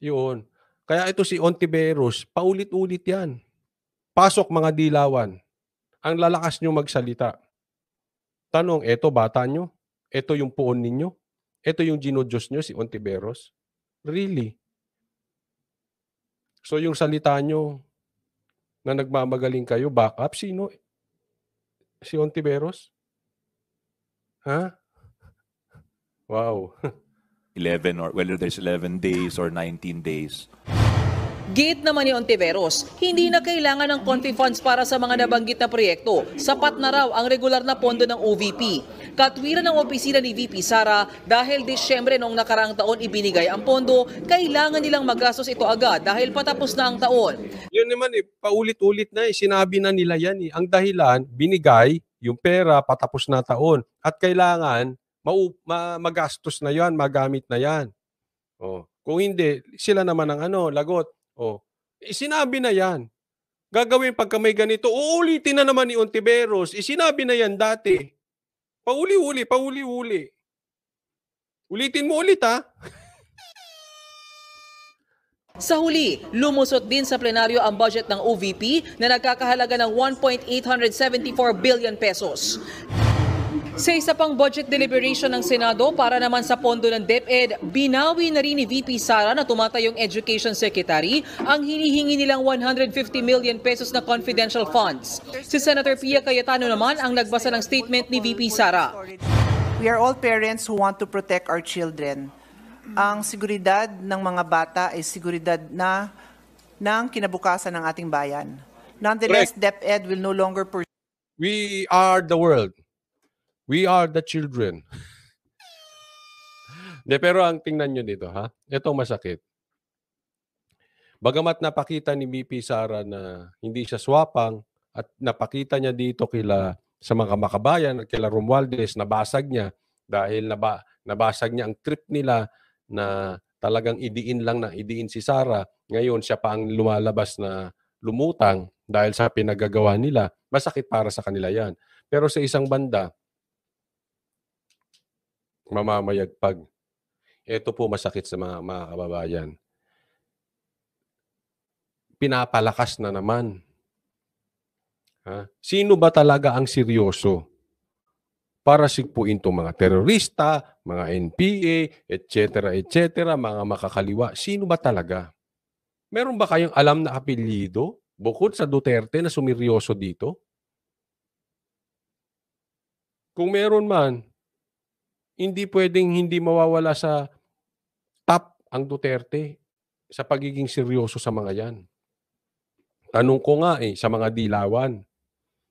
Yun. Kaya ito si Ontiveros, paulit-ulit yan. Pasok mga dilawan. Ang lalakas nyo magsalita. Tanong, eto bata nyo? Eto yung puon ninyo? Eto yung ginodiyos nyo, si Ontiveros? Really? So yung salita nyo na nagmamagaling kayo, backup, sino? Si Ontiveros? Ha? Wow. 11 or whether there's 11 days or 19 days. Gate naman ni Ontiveros, hindi na kailangan ng Confi funds para sa mga nabanggit na proyekto. Sapat na raw ang regular na pondo ng OVP. Katwiran ng opisina ni VP Sara dahil Disyembre noong nakaraang taon ibinigay ang pondo, kailangan nilang magastos ito agad dahil patapos na ang taon. Yun naman paulit-ulit na sinabi na nila yan Ang dahilan, binigay yung pera patapos na taon at kailangan magastos na yan, magamit na yan. Kung hindi, sila naman ang lagot. Sinabi na yan. Gagawin pagka may ganito, uulitin na naman ni Ontiveros. Sinabi na yan dati. Pauli-uli. Ulitin mo ulit, ha? Sa huli, lumusot din sa plenaryo ang budget ng OVP na nagkakahalaga ng 1.874 billion pesos. Sa isa pang budget deliberation ng Senado para naman sa pondo ng DepEd, binawi na rin ni VP Sara na tumatayong Education Secretary ang hinihingi nilang 150 million pesos na confidential funds. Si Senator Pia Cayetano naman ang nagbasa ng statement ni VP Sara. We are all parents who want to protect our children. Ang seguridad ng mga bata ay seguridad ng kinabukasan ng ating bayan. Nonetheless, DepEd will no longer pursue. We are the world. We are the children. Pero ang tingnan nyo dito, ha? Ito masakit. Bagamat napakita ni VP Sara na hindi siya swapang at napakita niya dito sa mga makabayan at kila Romualdez, nabasag niya dahil nabasag niya ang trip nila na talagang idiin si Sara. Ngayon siya pa ang lumalabas na lumutang dahil sa pinagagawa nila. Masakit para sa kanila yan. Pero sa isang banda, mamamayagpag. Ito po masakit sa mga kababayan. Pinapalakas na naman. Sino ba talaga ang seryoso para sigpuin itong mga terorista, mga NPA, etc., mga makakaliwa? Sino ba talaga? Meron ba kayong alam na apelyido bukod sa Duterte na sumiryoso dito? Kung meron man, hindi pwedeng hindi mawawala sa top ang Duterte sa pagiging seryoso sa mga yan. Tanong ko nga sa mga dilawan,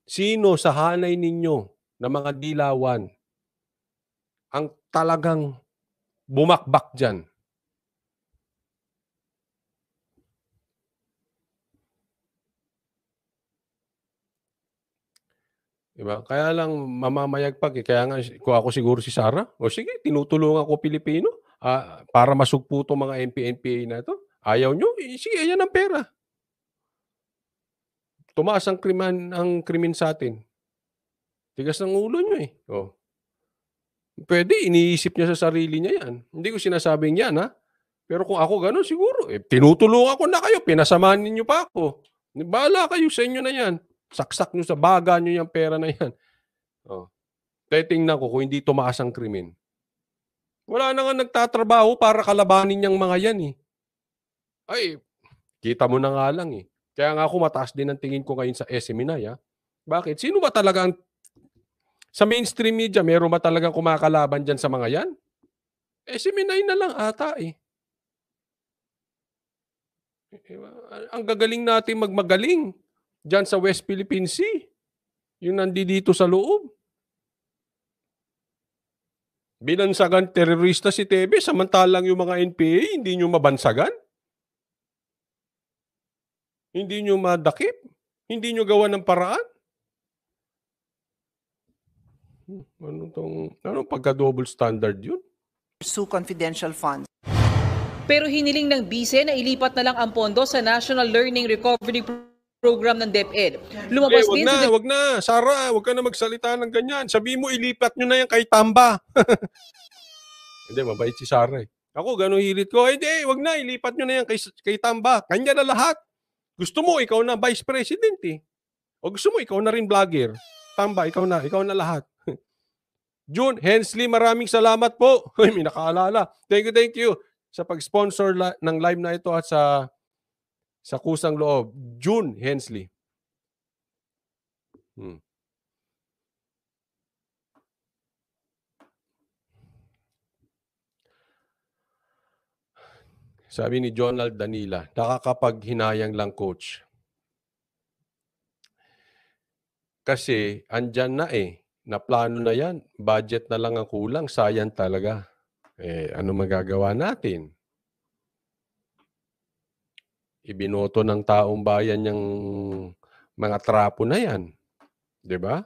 sino sa hanay ninyo na mga dilawan ang talagang bumakbak dyan? Diba? Kaya lang mamamayagpag. Kaya nga, kung ako siguro si Sara, sige, tinutulungan ko Pilipino para masugpo itong mga NPA na ito. Ayaw nyo? Sige, ayan ang pera. Tumaas ang krimen sa atin. Tigas ng ulo nyo Pwede, iniisip niya sa sarili niya yan. Hindi ko sinasabing yan, ha? Pero kung ako gano'n, siguro, tinutulungan ko na kayo, pinasamahan ninyo pa ako. Bahala kayo, sa inyo na yan. Saksak nyo sa baga nyo yung pera na yan. Tingnan ko kung hindi tumaas ang krimen. Wala na nga nagtatrabaho para kalabanin yung mga yan Ay, kita mo na nga lang Kaya nga ako mataas din ang tingin ko ngayon sa SMNI. Bakit? Sino ba talaga sa mainstream media, meron ba talagang kumakalaban dyan sa mga yan? SMNI na lang ata Ang gagaling natin magmagaling. Diyan sa West Philippine Sea. Yung nandito sa loob. Binansagan terorista si Tebe, samantalang yung mga NPA, hindi nyo mabansagan? Hindi nyo madakip? Hindi nyo gawa ng paraan? Anong pagka-double standard yun? Pursue confidential funds. Pero hiniling ng bise na ilipat na lang ang pondo sa National Learning Recovery Program ng DepEd. Lumabas din sa Wag na. Sara, wag ka na magsalita ng ganyan. Sabi mo, ilipat nyo na yan kay Tamba. Hindi, mabait si Sara eh. Ako, ganun hirit ko. Hindi, wag na. Ilipat nyo na yan kay Tamba. Kanya na lahat. Gusto mo, ikaw na Vice President eh. O gusto mo, ikaw na rin vlogger. Tamba, ikaw na lahat. June Hensley, maraming salamat po. May nakaalala. Thank you sa pag-sponsor ng live na ito at sa kusang loob. June Hensley. Sabi ni Jonald Danila, nakakapaghinayang lang coach. Kasi andyan na na plano na yan. Budget na lang ang kulang, sayang talaga. Ano magagawa natin? Ibinoto ng taong bayan yung mga trapo na yan. 'Di ba?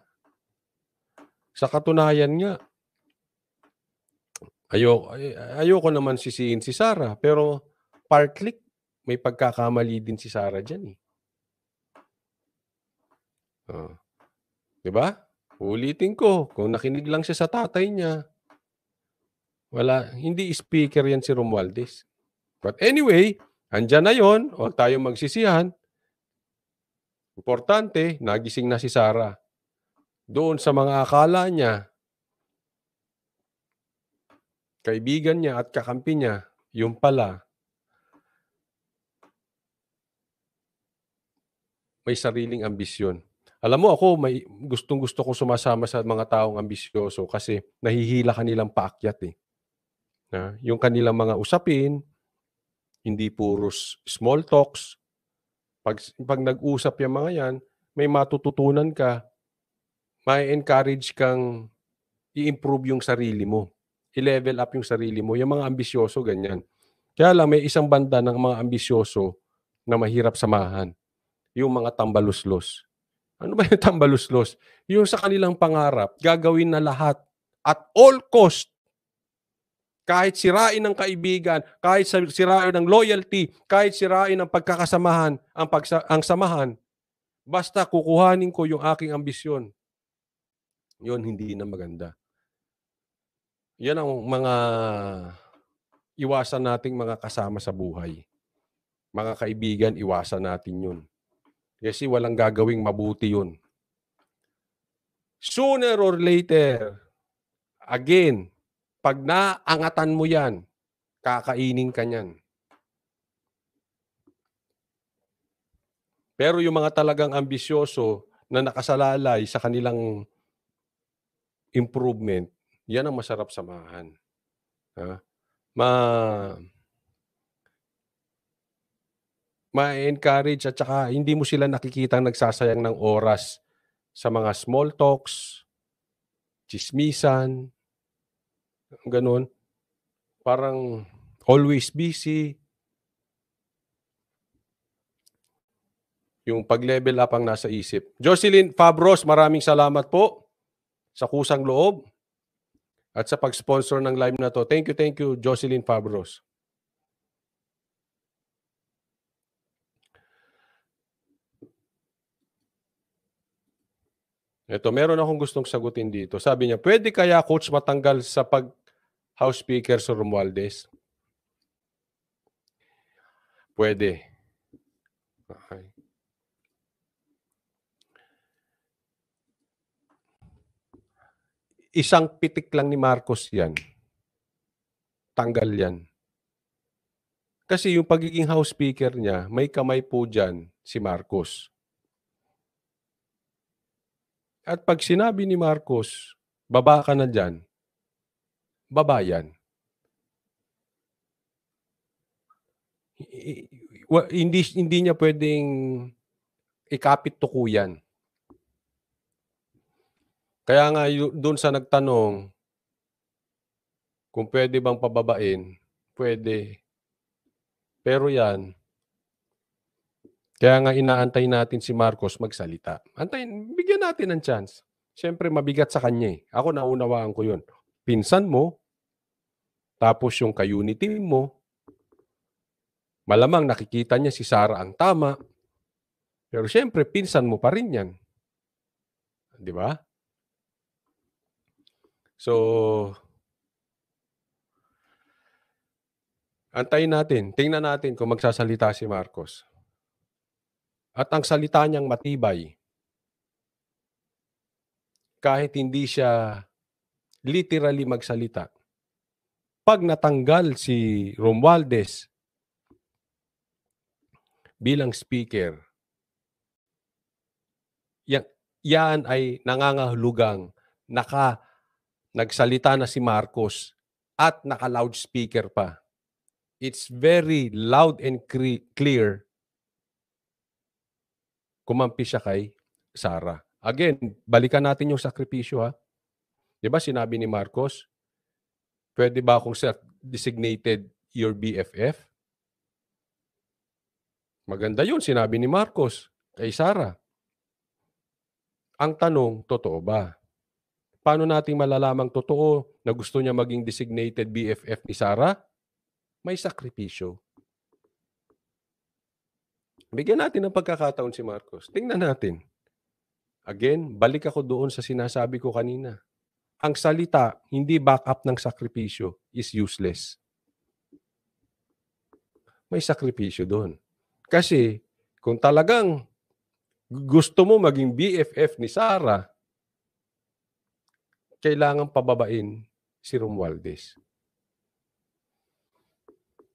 Sa katunayan nga, ayoko naman sisihin si Sara, pero partly may pagkakamali din si Sara dyan eh. 'Di ba? Ulitin ko, kung nakinig lang siya sa tatay niya, hindi speaker yan si Romualdez. But anyway, andyan na yon, huwag tayong magsisihan. Importante, nagising na si Sara. Doon sa mga akala niya, kaibigan niya at kakampi niya, yung pala, may sariling ambisyon. Alam mo ako, may gustong-gusto ko sumasama sa mga taong ambisyoso kasi nahihila kanilang paakyat eh. Yung kanilang mga usapin, hindi puros small talks. Pag nag-usap yung mga yan, may matututunan ka, may encourage kang i-improve yung sarili mo. I-level up yung sarili mo. Yung mga ambisyoso, ganyan. Kaya lang, may isang banda ng mga ambisyoso na mahirap samahan. Yung mga tambaluslos. Ano ba yung tambaluslos? Yung sa kanilang pangarap, gagawin na lahat at all cost. Kahit sirain ng kaibigan, kahit sirain ng loyalty, kahit sirain ng pagkakasamahan, ang samahan, basta kukuhanin ko yung aking ambisyon. Yun, hindi na maganda. Yan ang mga iwasan nating mga kasama sa buhay. Mga kaibigan, iwasan natin yun. Kasi walang gagawing mabuti yun. Sooner or later, again, pag naangatan mo yan, kakainin ka niyan. Pero yung mga talagang ambisyoso na nakasalalay sa kanilang improvement, yan ang masarap samahan. Ma-encourage at saka hindi mo sila nakikitang nagsasayang ng oras sa mga small talks, chismisan, ganun. Parang always busy. Yung pag-level up ang nasa isip. Jocelyn Fabros, maraming salamat po sa kusang loob at sa pag-sponsor ng live na to. Thank you, Jocelyn Fabros. Ito, meron akong gustong sagutin dito. Sabi niya, pwede kaya coach matanggal sa pag-House Speaker sa Romualdez? Pwede. Okay. Isang pitik lang ni Marcos yan. Tanggal yan. Kasi yung pagiging House Speaker niya, may kamay po dyan si Marcos. At pag sinabi ni Marcos, baba ka na dyan, baba yan. Hindi niya pwedeng ikapit tukuyan. Kaya nga doon sa nagtanong kung pwede bang pababain, pwede. Pero yan, kaya nga inaantay natin si Marcos magsalita. Antayin, bigyan natin ng chance. Siyempre, mabigat sa kanya eh. Ako naunawaan ko yun. Pinsan mo, tapos yung ka-unity mo, malamang nakikita niya si Sara ang tama. Pero siyempre, pinsan mo pa rin yan. Di ba? So, antayin natin. Tingnan natin kung magsasalita si Marcos. At ang salita niyang matibay, kahit hindi siya literally magsalita. Pag natanggal si Romualdez bilang speaker, yan ay nangangahulugang nagsalita na si Marcos at naka-loudspeaker pa. It's very loud and clear. Kumampi siya kay Sara. Again, balikan natin yung sakripisyo ha. Di ba sinabi ni Marcos, pwede ba akong designated your BFF? Maganda yun, sinabi ni Marcos kay Sara. Ang tanong, totoo ba? Paano natin malalamang totoo na gusto niya maging designated BFF ni Sara? May sakripisyo. Bigyan natin ng pagkakataon si Marcos. Tingnan natin. Again, balik ako doon sa sinasabi ko kanina. Ang salita, hindi backup ng sakripisyo, is useless. May sakripisyo doon. Kasi, kung talagang gusto mo maging BFF ni Sara, kailangan pababain si Romualdez.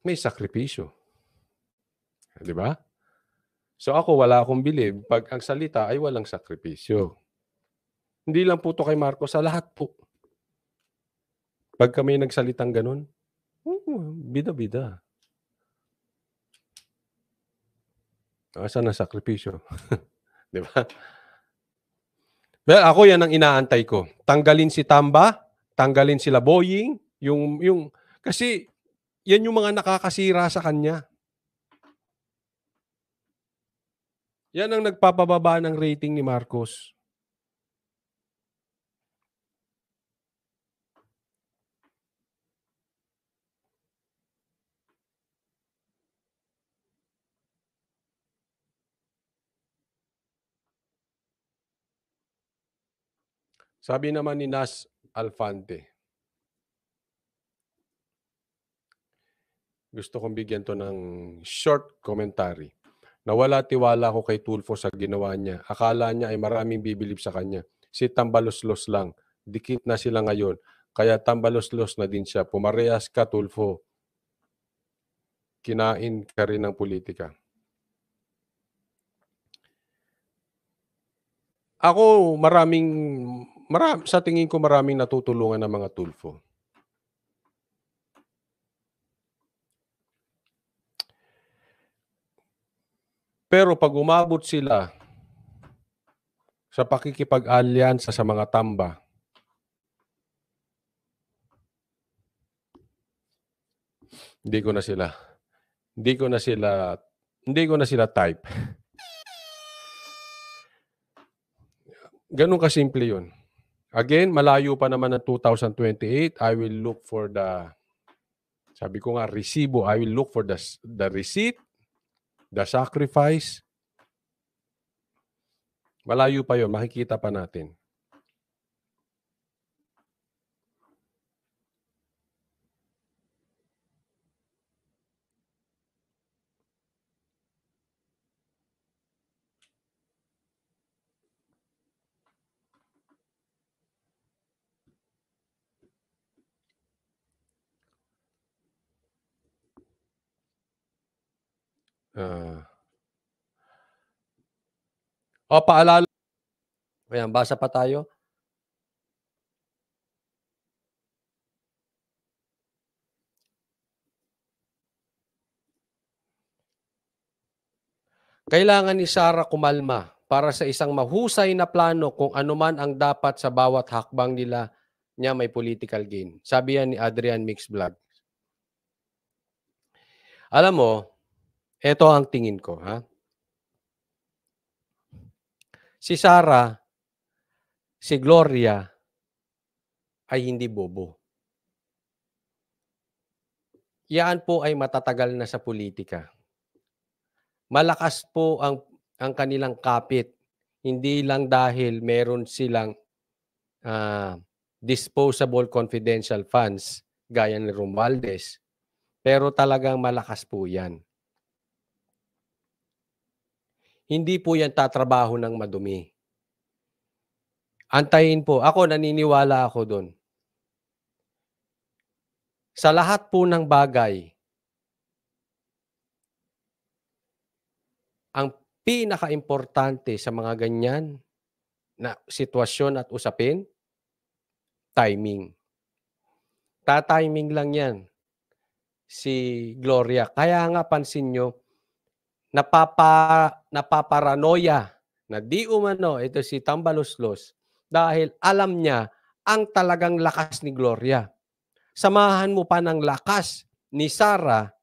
May sakripisyo. Di ba? So ako, wala akong believe pag ang salita ay walang sakripisyo. Hindi lang po ito kay Marcos, sa lahat po. Pag kami nagsalitang ganun, bida-bida. Saan ang sakripisyo? Di ba? Well, ako yan ang inaantay ko. Tanggalin si Tamba, tanggalin sila Boying, kasi yan yung mga nakakasira sa kanya. Yan ang nagpapababa ng rating ni Marcos. Sabi naman ni Nas Alfante, gusto kong bigyan to ng short commentary. Nawala tiwala ko kay Tulfo sa ginawa niya. Akala niya ay maraming bibilib sa kanya. Si tambalos-los lang. Dikit na sila ngayon. Kaya tambalos-los na din siya. Pumarehas ka, Tulfo. Kinain ka rin ng politika. Ako, sa tingin ko maraming natutulungan ng mga Tulfo. Pero pag umabot sila sa pakikipag-alyansa sa mga Tamba, hindi ko na sila type. Ganun kasimple yun. Again, malayo pa naman ng 2028. I will look for sabi ko nga, resibo. I will look for the receipt, the sacrifice. Malayo pa yun. Makikita pa natin. Paalala. Ayan, basa pa tayo. Kailangan ni Sara kumalma para sa isang mahusay na plano kung ano man ang dapat sa bawat hakbang niya may political gain. Sabi yan ni Adrian Mixvlog. Alam mo, ito ang tingin ko, ha? Si Sara, si Gloria, ay hindi bobo. Yan po ay matatagal na sa politika. Malakas po ang kanilang kapit. Hindi lang dahil meron silang disposable confidential funds gaya ni Romualdez. Pero talagang malakas po yan. Hindi po yan tatrabaho ng madumi. Antayin po. Ako, naniniwala ako doon. Sa lahat po ng bagay, ang pinaka-importante sa mga ganyan na sitwasyon at usapin, timing. Ta-timing lang yan si Gloria. Kaya nga pansin nyo, napaparanoia na di umano ito si Tambaloslos dahil alam niya ang talagang lakas ni Gloria. Samahan mo pa ng lakas ni Sara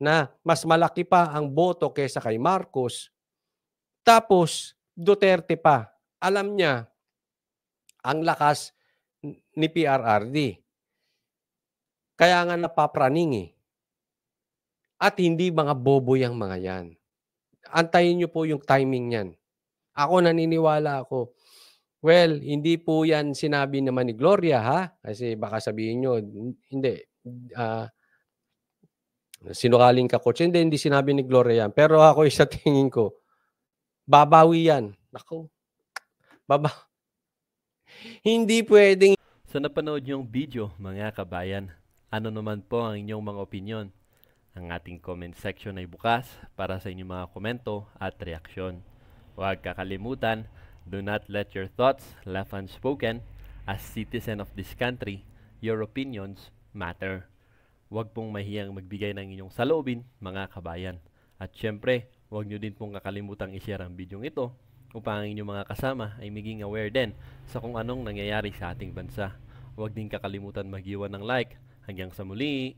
na mas malaki pa ang boto kaysa kay Marcos. Tapos Duterte pa. Alam niya ang lakas ni PRRD. Kaya nga napapraning eh. At hindi mga bobo yung mga yan. Antayin nyo po yung timing yan. Ako naniniwala ako. Well, hindi po yan sinabi naman ni Gloria, ha? Kasi baka sabihin nyo, hindi. Sinungaling ka, coach. Hindi sinabi ni Gloria yan. Pero ako sa tingin ko, babawi yan. Ako, hindi pwedeng. Sa napanood yung video, mga kabayan, ano naman po ang inyong mga opinion? Ang ating comment section ay bukas para sa inyong mga komento at reaksyon. Huwag kakalimutan, do not let your thoughts left unspoken. As citizen of this country, your opinions matter. Huwag pong mahiyang magbigay ng inyong saloobin, mga kabayan. At syempre, huwag nyo din pong kakalimutang i-share ang video ito upang ang inyong mga kasama ay maging aware din sa kung anong nangyayari sa ating bansa. Huwag din kakalimutan mag-iwan ng like. Hanggang sa muli!